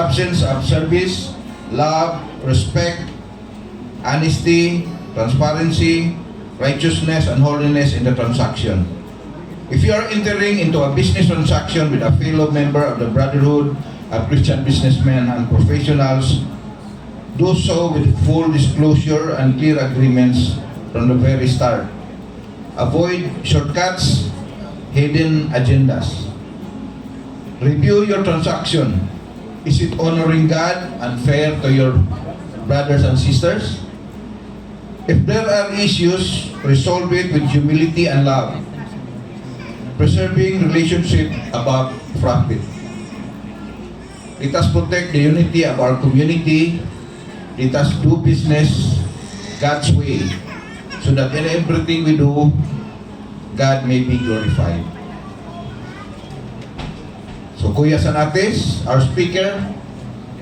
absence of service, love, respect, honesty, transparency, righteousness, and holiness in the transaction. If you are entering into a business transaction with a fellow member of the Brotherhood of Christian businessmen and professionals, do so with full disclosure and clear agreements from the very start. Avoid shortcuts, hidden agendas. Review your transaction. Is it honoring God and fair to your brothers and sisters? If there are issues, resolve it with humility and love, preserving relationship above profit. Let us protect the unity of our community. Let us do business God's way, so that in everything we do, God may be glorified. So Kuya Sanates, our speaker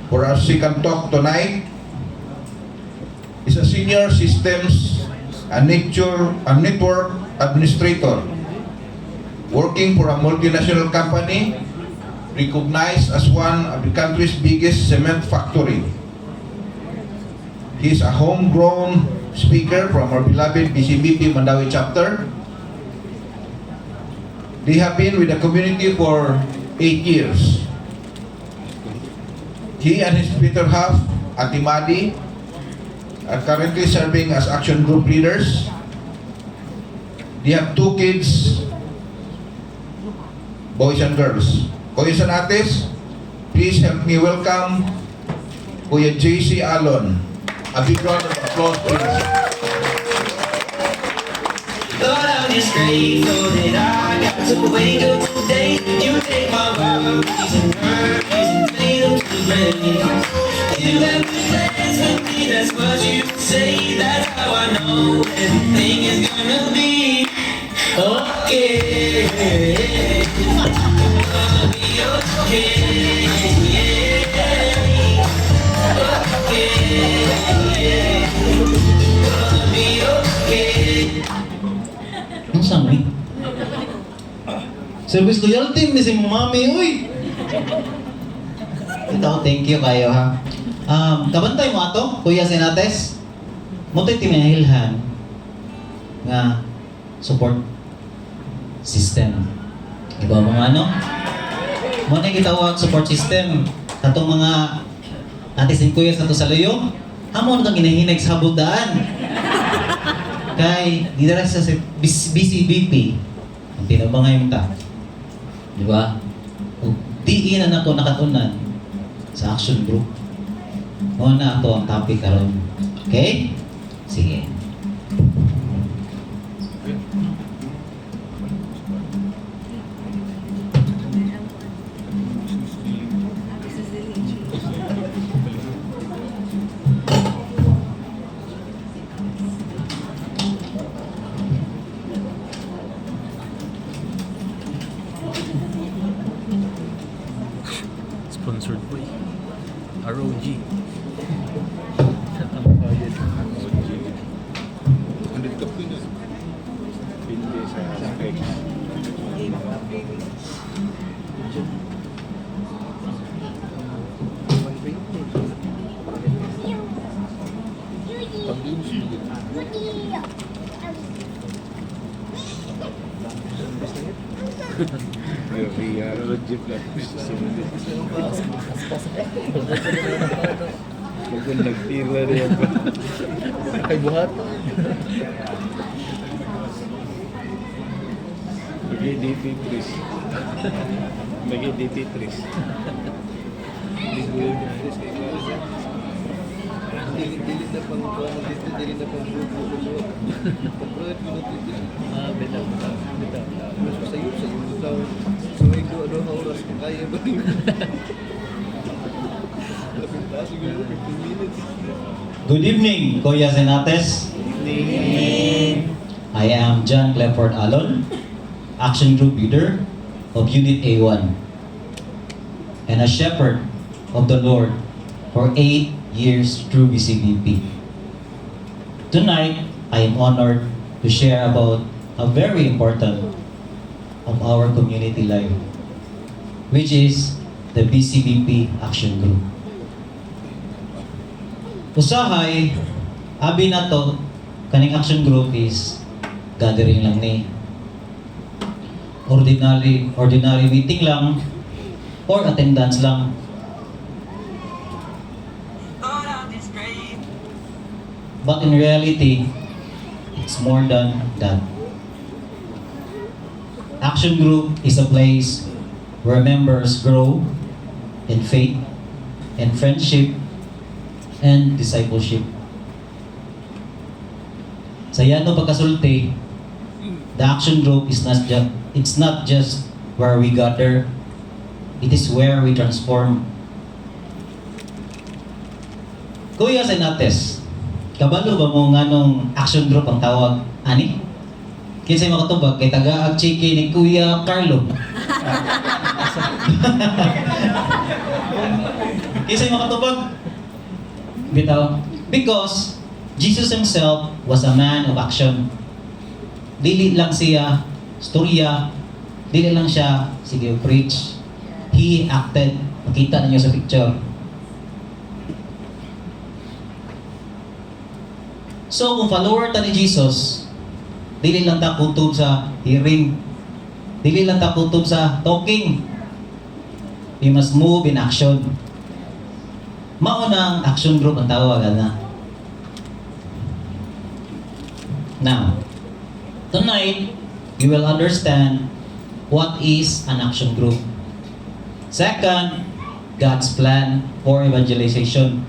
for our second talk tonight, is a senior systems and network administrator working for a multinational company recognized as one of the country's biggest cement factory. He is a homegrown speaker from our beloved BCBP Mandawi chapter. They have been with the community for 8 years. He and his better half, Ate Madi, are currently serving as action group leaders. They have 2 kids, boys and girls. Kuya Sanates, please help me welcome Kuya JC Alon. A big round of applause, please. Thought I was grateful that I got to wake up today. You take my worries and worries and made them to rain. You have been plans for me, that's what you say. That's how I know everything is gonna be okay. Gonna be okay. Gonna be okay. Ang sami. Service loyalty, ni si mami, uy! Ito, thank you kayo ha. Kabantay mo ato, Kuya Sanates. Moto'y tinahilhan nga support system. Diba mga ano? Muna gitawag support system. Katong mga natin kuya sa to sa luyo, hamon kang ginahinag sa habudaan. Kay, di na sa BCBP, ang tinabangay mo ta. Di ba? O, diin na ako nakatunan sa action group. O na ito ang topic karon. Okay? Sige. Sponsored by ROG. Kung nagtira rin ay buhat. Bagi DT3. Bagi DT3. Dilit na pang kuha na dito, dilit na pang grupo. Pag-proyect mo na dito. Beta. Mas sayo daw. So, ito ano ang oras kung kaya ba yun? Siguro 15 minutes. Good evening, Kuya Sanates. I am John Clifford Alon, Action Group Leader of Unit A1 and a shepherd of the Lord for 8 years through BCBP. Tonight, I am honored to share about a very important of our community life, which is the BCBP Action Group. Usahay, abi na to, kaning action group is gathering lang ni. Ordinary meeting lang or attendance lang. But in reality, it's more than that. Action group is a place where members grow in faith, in friendship, and discipleship. Sa Yano pagkasulti, the action group is not just where we gather, it is where we transform. Kuya Senates, kabalo ba mo nga nung action group ang tawag? Ani? Kinsay makatubag kay taga chiki ni Kuya Carlo. Kinsay makatubag? Bitaw. Because Jesus himself was a man of action. Dili lang siya storya, dili lang siya sige preach. He acted. Makita ninyo sa picture. So kung follower ta ni Jesus, dili lang ta kutob sa hearing, dili lang ta kutob sa talking. We must move in action. Maunang action group ang tawag na. Now, tonight, you will understand what is an action group. Second, God's plan for evangelization.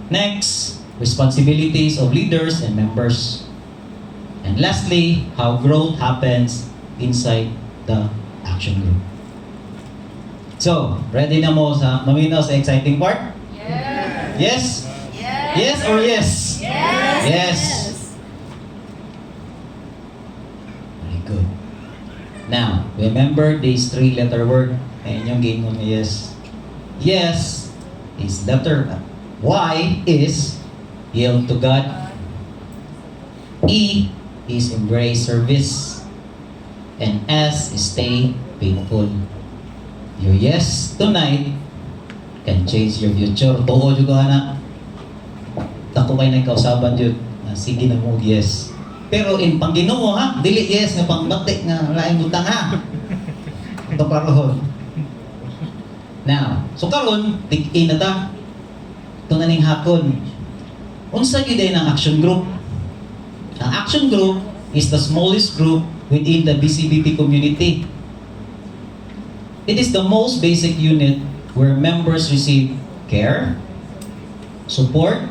Next, responsibilities of leaders and members. And lastly, how growth happens inside the action group. So, ready na mo sa maminaw sa exciting part? Yes? Yes or yes? Yes. Very good. Now, remember this three-letter word. Ayun yung game mo ni yes. Yes is letter Y is yield to God. E is embrace service. And S is stay faithful. Your yes tonight can change your future. Tuo juga na. Tako kayo nagkausaban yun. Sige na mo yes. Pero in Panginoon ha, dili yes nga pangbati nga laing butang ha. Ito karon. Now, so karon tig-in na ta. Ito na ning hakon. Unsa gyud ng action group? Ang action group is the smallest group within the BCBP community. It is the most basic unit where members receive care, support,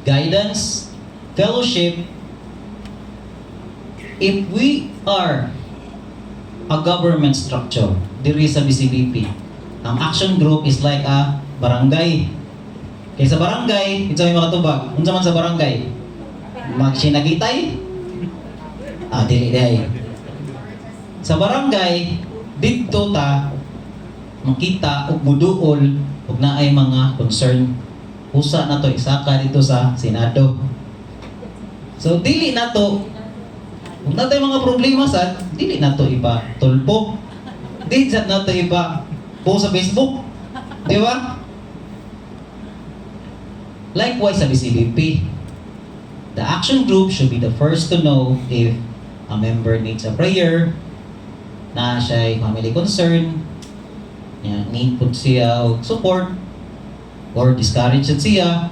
guidance, fellowship. If we are a government structure, diri sa BCBP, ang action group is like a barangay. Kaya sa barangay, ito may makatubag. Unsa man sa barangay? Magsinagitay? Dili day. Sa barangay, dito ta makita ug muduol ug naay mga concern. Usa na to isaka dito sa Senado. So dili na to kung natay mga problema sad, dili na to iba tulpo. Dili sad na to iba post sa Facebook. Di ba? Likewise sa BCBP, the action group should be the first to know if a member needs a prayer, na siya family concern, need po siya og support, or discouraged siya.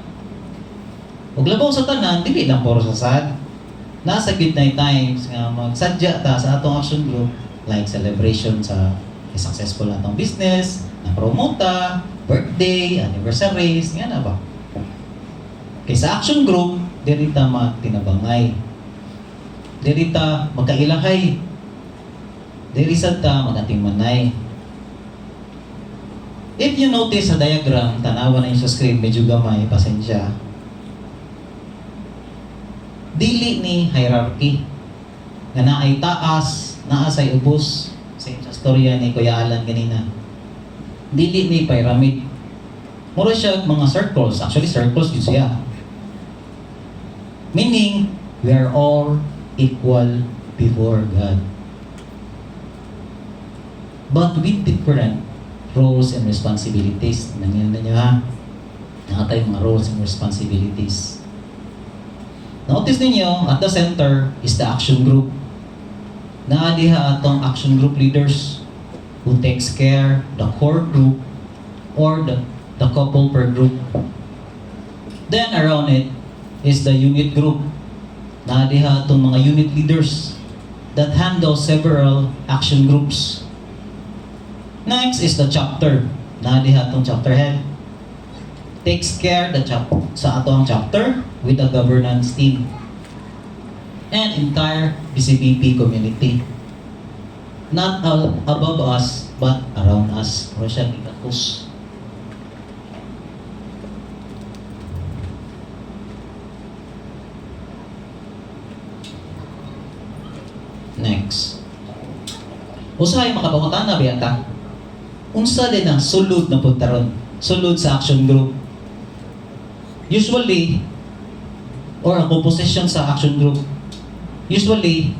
Ug labaw sa tanan, dili lang puro sa sad. Nasa gitnay times nga magsadya ta sa atong action group, like celebration sa successful atong business, na promote ta, birthday, anniversaries, nga na ba? Kaya sa action group, diri ta magtinabangay. Diri ta magkailahay. Diri sad ta magatimanay. If you notice sa diagram, tanawa na yung sa screen, medyo gamay, pasensya. Dili ni hierarchy. Nga naay taas, naasay ubos. Sa storya ni Kuya Alan ganina. Dili ni pyramid. Mura siya mga circles. Actually, circles yun siya. Meaning, we are all equal before God. But with different roles and responsibilities. Nangyayari na niyo ha? Nakatay mga roles and responsibilities. Notice ninyo, at the center is the action group. Naadiha atong action group leaders who takes care the core group or the couple per group. Then around it is the unit group. Naadiha atong mga unit leaders that handle several action groups. Next is the chapter. Naadiha atong chapter head. Takes care sa atong chapter with the governance team and entire BCBP community. Not all above us, but around us. Or siya ikakus. Next. Usahay makabangutan na biyata. Unsa din ang sulod na puntaron. Sulod sa action group. Usually, or ang composition sa action group. Usually,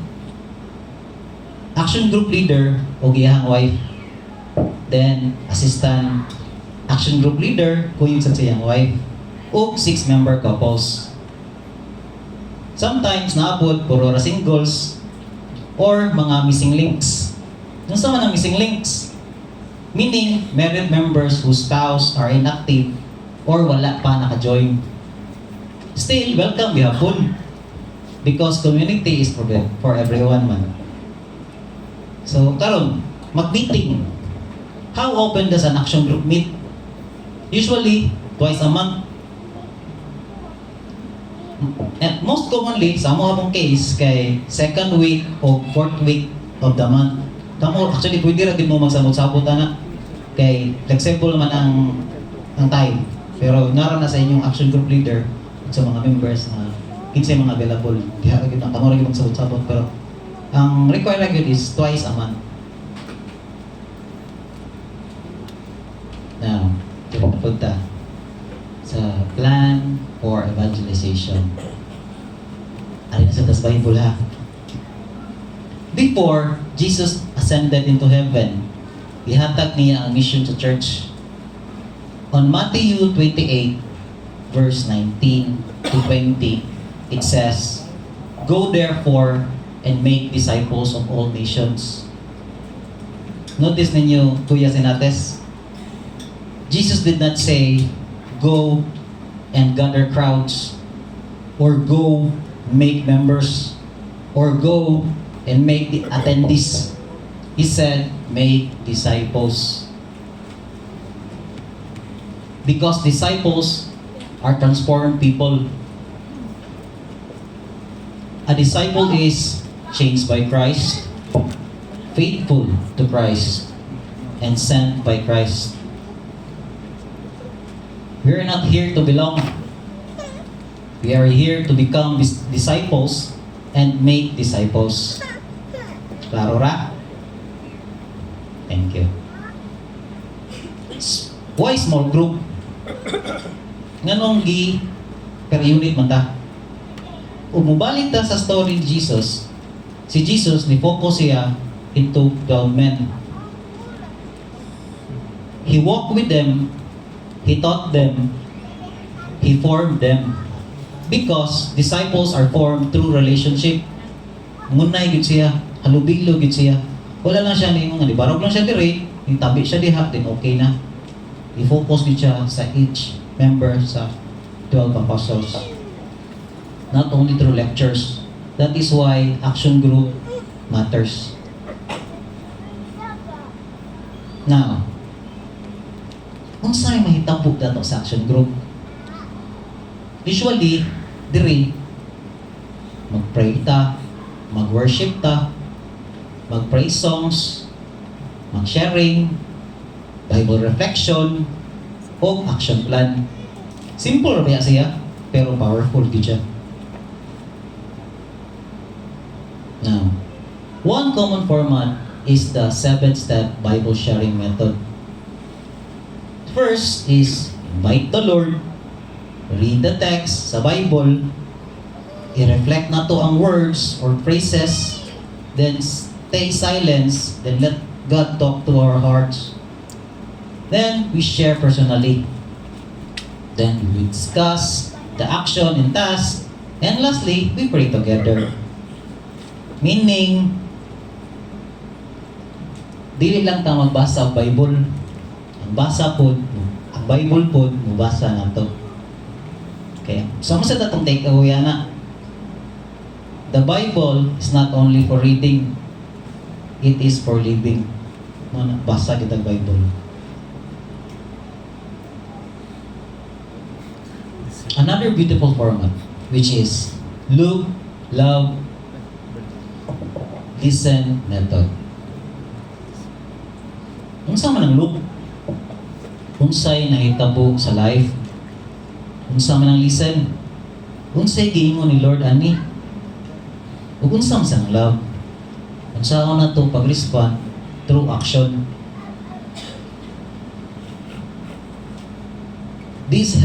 action group leader o giyahang wife. Then, assistant action group leader kung yung sa siyang wife. O 6-member couples. Sometimes, naapod, puro singles or mga missing links. Yung sa mga missing links, meaning married members whose spouse are inactive or wala pa naka-join. Still, welcome gihapon. Because community is for everyone man. So, karon, mag-meeting. How often does an action group meet? Usually, twice a month. And most commonly, sa mga pong case, kay second week o fourth week of the month. Actually, pwede rin mo magsamot-sabot na. Kay flexible man ang time. Pero naroon na sa inyong action group leader sa mga members na kinsay mga available. Diha gyud ang kamura gyud magsabot-sabot, pero ang required gyud is twice a month. Now, punta sa plan for evangelization. Ari na sa tas Bible ha. Before Jesus ascended into heaven, ihatag niya ang mission to church. On Matthew 28, verse 19 to 20, it says, "Go therefore and make disciples of all nations." Notice ninyo, Kuya Sinates, Jesus did not say, "Go and gather crowds," or "Go make members," or "Go and make the attendees." He said, "Make disciples." Because disciples are transformed people. A disciple is changed by Christ, faithful to Christ, and sent by Christ. We are not here to belong. We are here to become disciples and make disciples. Klaro ra? Thank you. Why small group? Nganong per unit man ta? Ug mobalik ta sa story ni Jesus. Si Jesus ni focus siya into 12 men. He walked with them, he taught them, he formed them. Because disciples are formed through relationship. Ngunay gid siya, halubilo gid siya. Wala lang siya ni mga barog lang siya dire, ni tabi siya diha, then okay na. I-focus din siya sa each member sa 12 apostles. Not only through lectures. That is why action group matters. Now, unsay mahitabo dato sa action group? Usually, diri mag-pray ta, mag-worship ta, mag-praise songs, mag-sharing, Bible reflection, o action plan. Simple ra siya, pero powerful gid siya. Now, one common format is the 7-step Bible sharing method. First is invite the Lord, read the text sa Bible, i-reflect na to ang words or phrases, then stay silence, then let God talk to our hearts. Then we share personally. Then we discuss the action and task. And lastly, we pray together. Meaning, dili lang ta magbasa ang Bible. Ang basa po, ang Bible po, mabasa na to. Okay? So, sa tatong take away na, the Bible is not only for reading, it is for living. Basa kita ang Bible. Another beautiful format, which is look, love, listen method. Unsa man ang look? Unsay nahitabo sa life? Unsa man ang listen? Unsay giingon ni Lord ani? Ug unsa man sang love? Unsa na to pag-respond through action? This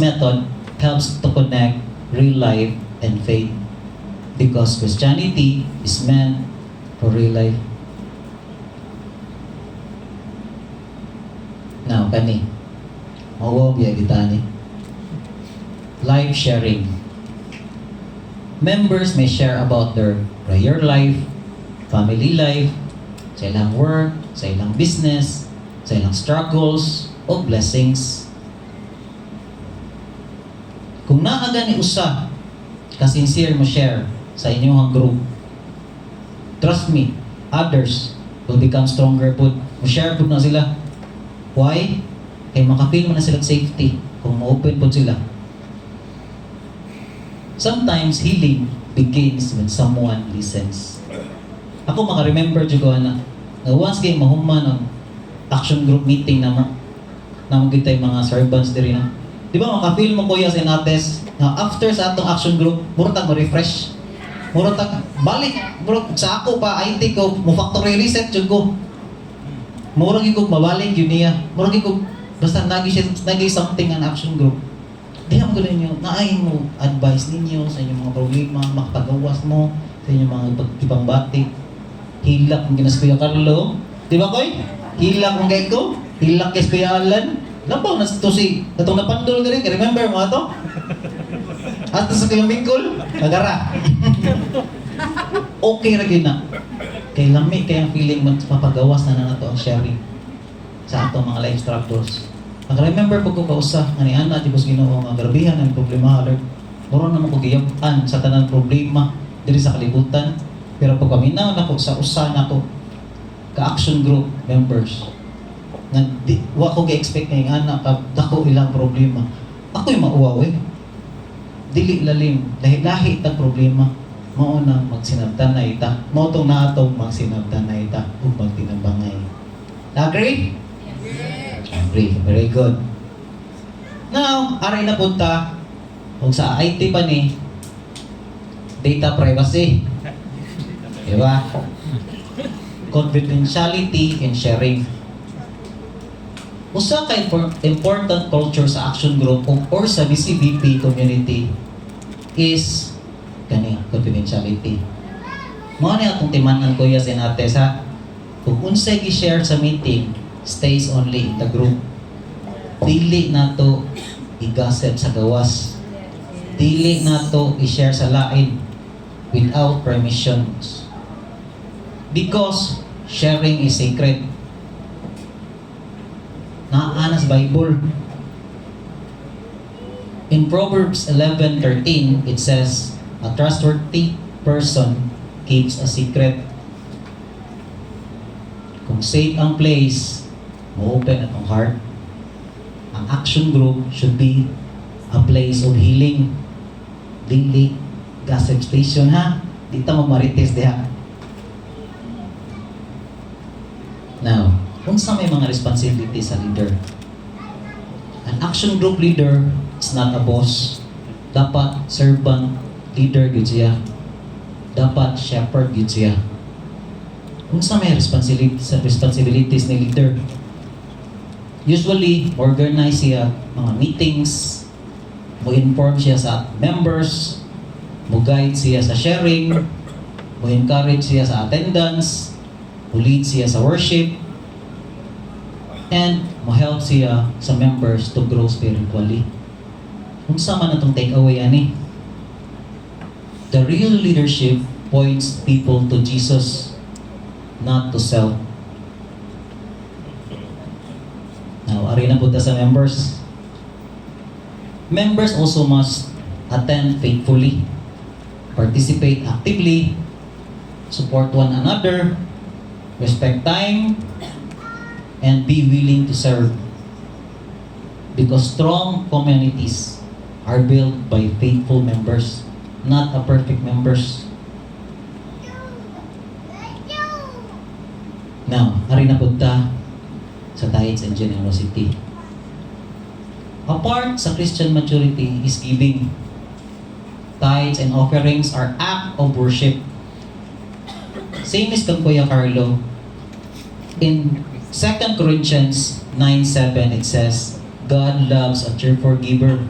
method helps to connect real life and faith, because Christianity is meant for real life. Now, kani, mawaw biya kita ni. Life sharing. Members may share about their prayer life, family life, sa ilang work, sa ilang business, sa ilang struggles, o blessings. Kung naaga ni usa, ka-sincere mo share sa inyong group, trust me, others will become stronger po. Mo share po na sila. Why? Kaya makapil mo na sila safety kung ma-open po sila. Sometimes healing begins when someone listens. Ako maka-remember juga na once kayo mahuman ng action group meeting na kita yung mga servants diri na. Di ba makafeel mo kuya sa inates na after sa atong action group, murag mo refresh. Murag balik, murag sa ako pa IT ko, mo factory reset jud ko. Murag ko mabalik yun niya. Murag ko basta nagi something ang action group. Di mo gulo ninyo, naay mo advice ninyo sa inyong mga problema, makapagawas mo sa inyong mga pagtibang batik. Hilak ng ginas Kuya Carlo. Di ba koy? Hilak ng gay ko. Hilak kay Kuya Alan. Napaw na to si natong napandol diri, remember mo ato? At sa Kuya Mingkol, nagara. Okay ra gyud na. Kay lami kay ang feeling magpapagawas na nato ang sharing sa atong mga life struggles. Nag-remember po ko kausa nga ni Ana di bus Ginoo nga grabihan ang problema alert. Moro na mo ko giyab-an sa tanang problema diri sa kalibutan. Pero pag paminaw nako sa usa nako ka-action group members, wa ko gi-expect nga ana ka dako ilang problema. Ako'y mauwaw eh. Dili lalim, lahi-lahi ta problema. Mao na magsinabtan na ita. Mao tong naatong magsinabtan na ita ug magtinabangay. Agree? Yes. Agree. Very good. Now, aray na punta kung sa IT pa ni data privacy. Diba? Confidentiality and sharing. Usa ka important culture sa action group or sa BCBP community is kani confidentiality. Mao ni atong timan-an kuya sinates ha. Kung unsay gi-share sa meeting stays only in the group. Dili nato i-gossip sa gawas. Dili nato i-share sa lain without permissions. Because sharing is sacred. Naana sa Bible. In Proverbs 11:13, it says, a trustworthy person keeps a secret. Kung safe ang place, ma-open atong heart. Ang action group should be a place of healing. Dili gossip station ha. Di ta mamarites diha. Now, kung sa may mga responsibility sa leader, an action group leader is not a boss. Dapat servant leader gyud siya. Dapat shepherd gyud siya. Kung sa may responsibilities ni leader, usually organize siya mga meetings, mo-inform siya sa members, Mo-guide siya sa sharing, mo-encourage siya sa attendance, mo-lead siya sa worship, and mo-help siya sa members to grow spiritually. Kung sama na itong takeaway ani, the real leadership points people to Jesus, not to self. Now, ari na punta sa members. Members also must attend faithfully, participate actively, support one another, respect time, and be willing to serve. Because strong communities are built by faithful members, not a perfect members. Now, hari na punta sa tithes and generosity. A part sa Christian maturity is giving. Tithes and offerings are act of worship. Same as kang Kuya Carlo. In 2 Corinthians 9:7 it says, God loves a cheerful giver.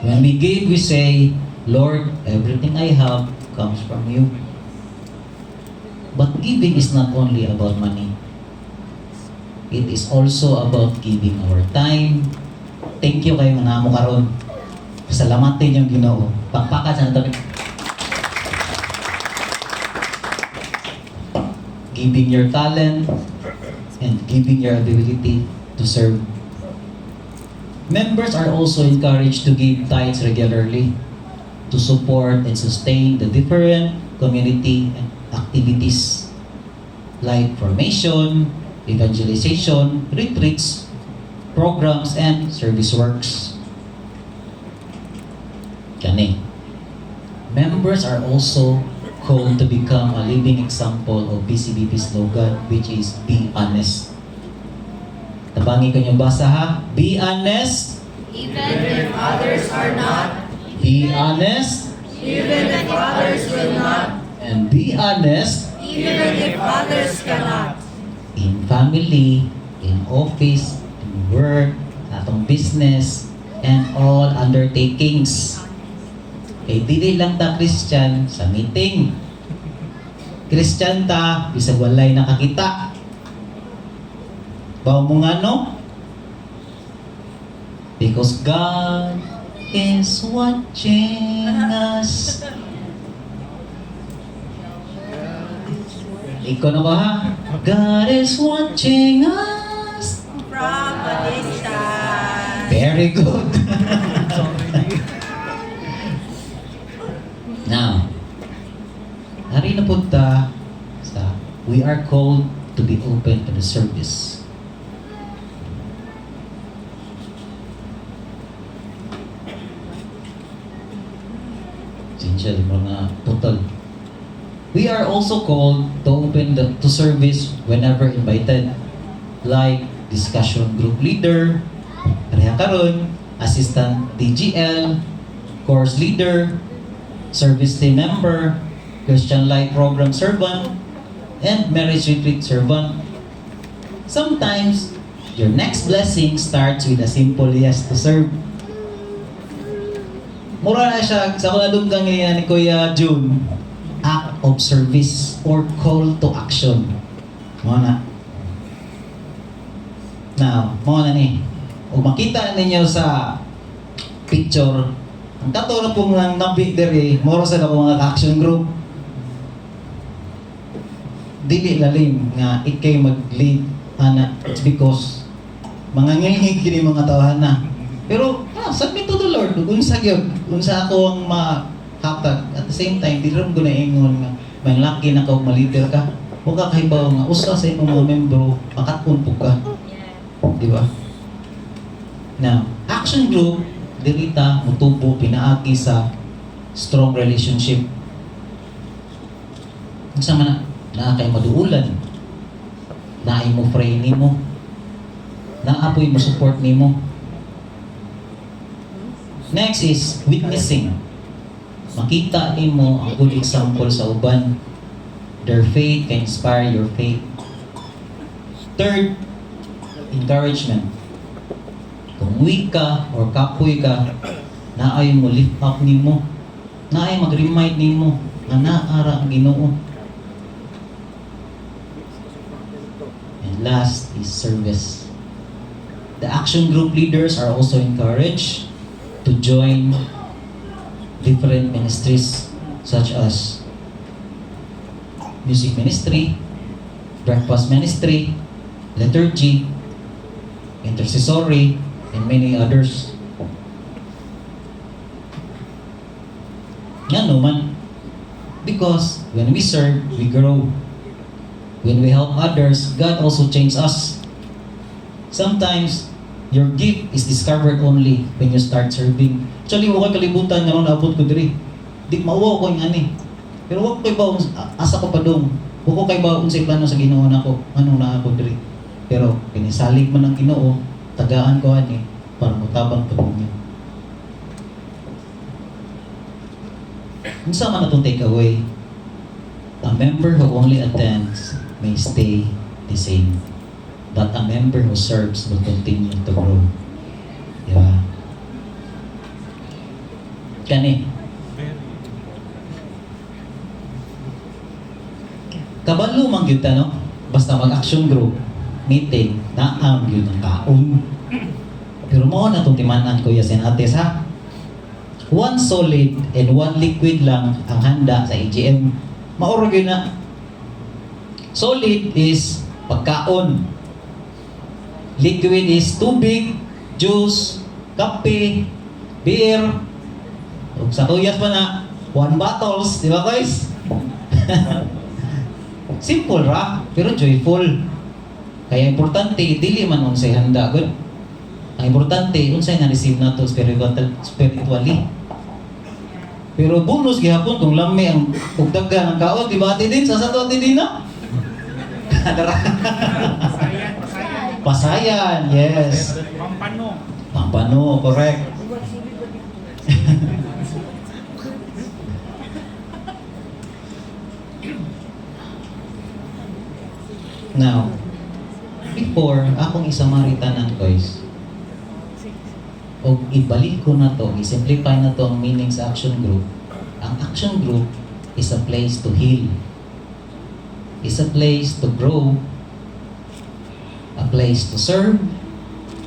When we give, we say, Lord, everything I have comes from you. But giving is not only about money. It is also about giving our time. Thank you kayo nga mo karon. Pasalamatin yung Ginoo. Pakpakan sa natin. Giving your talent and giving your ability to serve. Members are also encouraged to give tithes regularly to support and sustain the different community activities like formation, evangelization, retreats, programs, and service works. Kani. Members are also called to become a living example of BCBP slogan, which is be honest. Tabangi ko yung basa ha. Be honest. Even if others are not, Be honest. even if others will not, And be honest even if others cannot. in family, in office, in work, atong business, and all undertakings. Kay dili lang ta Christian sa meeting. Christian ta, bisag walay nakakita. Bawo mo nga no? Because God is watching us. Ikaw na ba ha? God is watching us. From a distance. Very good. Now, hari na punta sa we are called to be open to the service. Sinsya, mga total. We are also called to open to service whenever invited, like discussion group leader, pareha karon, assistant DGL, course leader, service team member, Christian Life Program servant, and marriage retreat servant. Sometimes, your next blessing starts with a simple yes to serve. Mura na siya, sa kaladunggang ngayon ni Kuya June, act of service or call to action. Mo na. Now, mo na ni. Kung makita ninyo sa picture, ang katulad pong ng nabi dere, moro sa mga action group. Dili lalim nga ikay mag-lead ana. It's because mga ngilhig kini mga tawahan na. Pero submit to the Lord. Unsa gyud, unsa ako ang hatag. At the same time, di rin ko na ingon nga, may laki na ka o maliter ka. Huwag ka kahibaw nga, usa sa imong mga membro, makatpon po ka. Di ba? Now, action group, dirita, mutubo, pinaagi sa strong relationship. Sa man na kay maduulan, naay mo pray nimo, naapoy mo support nimo. Next is witnessing. Makita nimo ang good example sa uban. Their faith can inspire your faith. Third, encouragement. Kung weak ka or kapoy ka, naay mo lift up nimo. na ay mag-remind nimo nga naara ang Ginoo. And last is service. The action group leaders are also encouraged to join different ministries such as music ministry, breakfast ministry, liturgy, intercessory, and many others. Yan naman. Because when we serve, we grow. When we help others, God also changes us. Sometimes, your gift is discovered only when you start serving. Actually, huwag kalibutan nga nung naabot ko diri. Di mauwaw ko yung ani. Pero huwag ko iba, asa ko pa dong. Huwag ko kayo ba unsay plano sa Ginoo nako, anong na ako diri. Pero, pinisalig man ang Ginoo, tagaan ko ani, para mutabang pa niya. Unsa man atong take away? A member who only attends may stay the same. But a member who serves will continue to grow. Diba? Kani. Kabalo man gyud ta, no? Basta mag-action group, meeting, naam gyud ang kaon. Pero mo na itong timanan, Kuya Senates, ha? One solid and one liquid lang ang handa sa AGM. Mauro yun na. Solid is pagkaon. Liquid is tubig, juice, kape, beer. O sa tuyas pa na, 1 bottles, di ba guys? Simple ra, pero joyful. Kaya importante, dili man unsay handa. Good. Ang importante, unsay na-receive na to spiritually. Pero bonus gihapon kung lami ang ugdagan ng kaon, di ba ati din? Sa sato ati din na? Pasayan, yes. Pampano. Pampano, correct. Now, before akong isamaritanan guys, o ibalik ko na to, i-simplify na to ang meaning sa action group. Ang action group is a place to heal. Is a place to grow, a place to serve,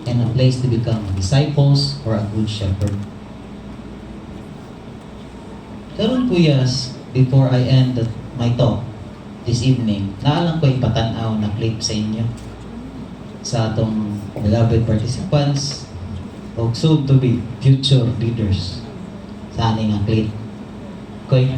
and a place to become disciples or a good shepherd. Karon kuyas, before I end my talk this evening, naalang ko ipatanaw na clip sa inyo sa atong beloved participants o soon to be future leaders sa aning ang clip. Koy.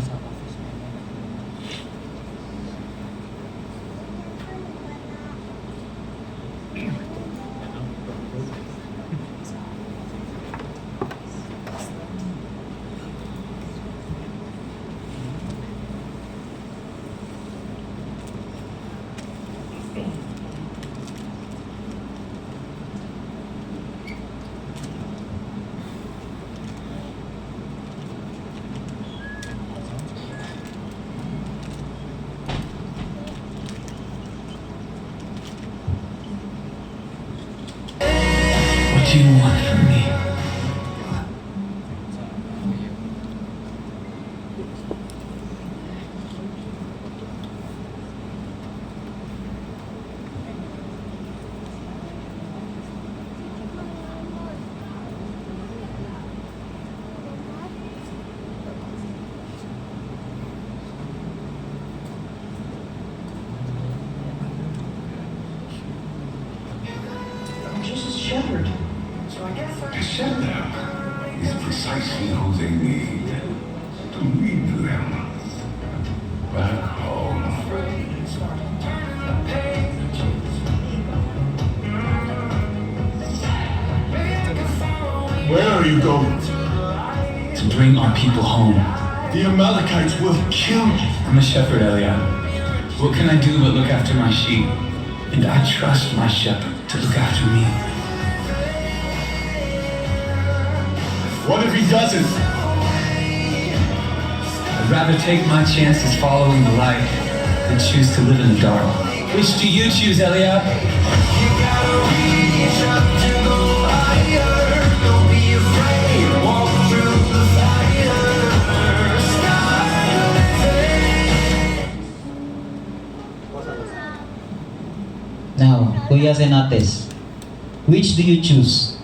What do you want from me? I'm just a shepherd. So I guess I A shepherd is precisely who they need to lead them back home. Where are you going? To bring our people home. The Amalekites will kill you. I'm a shepherd, Eliab. What can I do but look after my sheep? And I trust my shepherd to look after me. What if he doesn't? I'd rather take my chances following the light than choose to live in the dark. Which do you choose, Eliab? Now, Kuya Senates, which do you choose?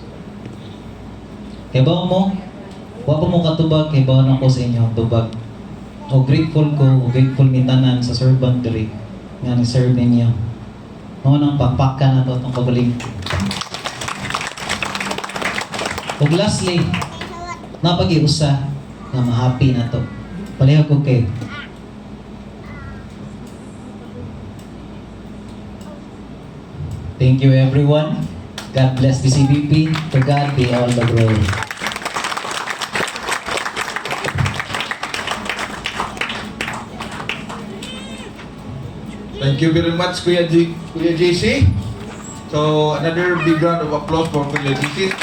Kaya mo, wapa mo katubag, kaya na ko sa inyo tubag. O grateful ko, o grateful mi tanan sa servant diri nga ni-serve ninyo. Mga nang pagpaka na to itong kabaling. O lastly, napag-iusa na ma-happy na to. Palihag ko kay. Thank you everyone. God bless the CBP. To God be all the glory. Thank you very much, Kuya JC. So, another big round of applause for Kuya JC.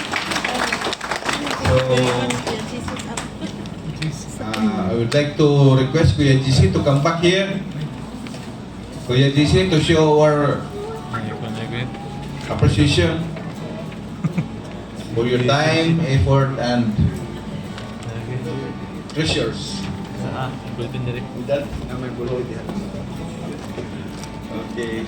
So, I would like to request Kuya JC to come back here. Kuya JC, to show our appreciation for your time, effort, and treasures. With that, may bulo diyan. Okay.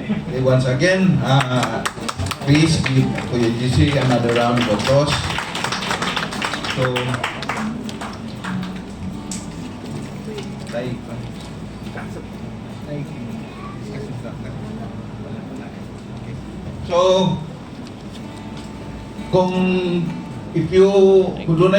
Okay, once again, please give Kuya GC another round of applause. So, kung if you, kung doon